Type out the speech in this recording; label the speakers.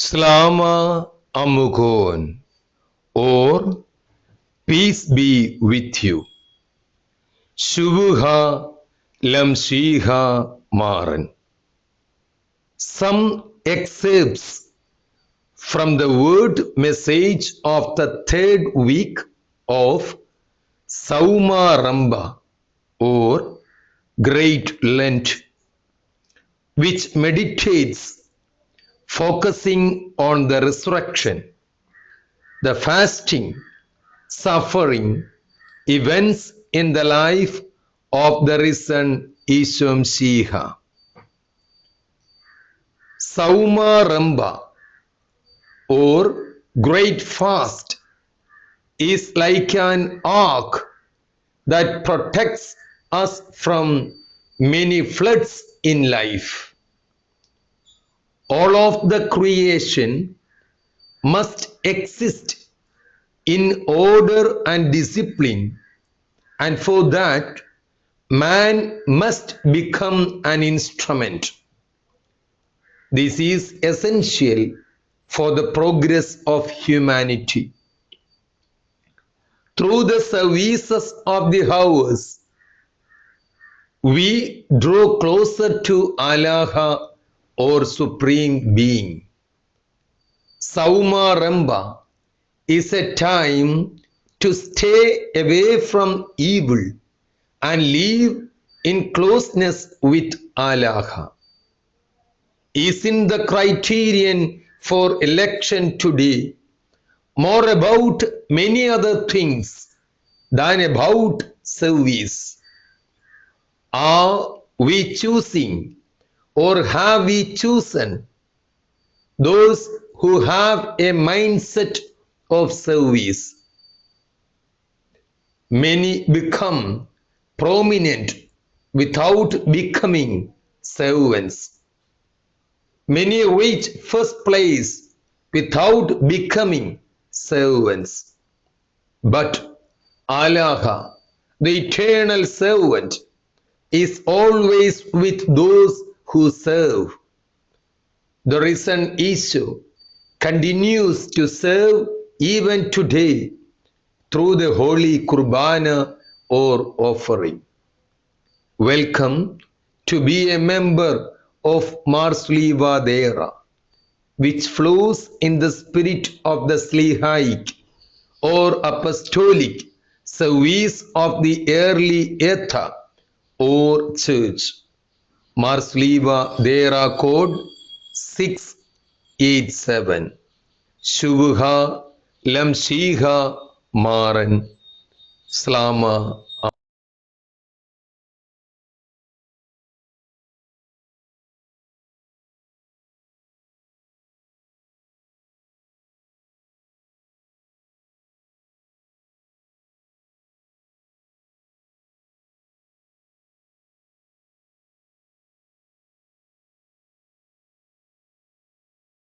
Speaker 1: Slama Amugon, or peace be with you. Shubuha Lamshiha Maran. Some excerpts from the word message of the third week of Sauma Ramba, or Great Lent, which meditates focusing on the resurrection, the fasting, suffering, events in the life of the risen Yeshua Mashiach. Sauma Ramba, or Great Fast, is like an ark that protects us from many floods in life. All of the creation must exist in order and discipline, and for that, man must become an instrument. This is essential for the progress of humanity. Through the services of the hours, we draw closer to Allah, or Supreme Being. Sauma Ramba is a time to stay away from evil and live in closeness with Allah. Isn't the criterion for election today more about many other things than about service? Are we choosing, or have we chosen, those who have a mindset of service? Many become prominent without becoming servants. Many reach first place without becoming servants. But Allah, the eternal servant, is always with those who serve. The risen Yeshua continues to serve even today through the Holy Qurbana, or offering. Welcome to be a member of Mars Liva Dera, which flows in the spirit of the Slihaic or apostolic service of the early Etha, or church. Mars Liva Dera code 687. Shubuha Lamshiha Maran. Slama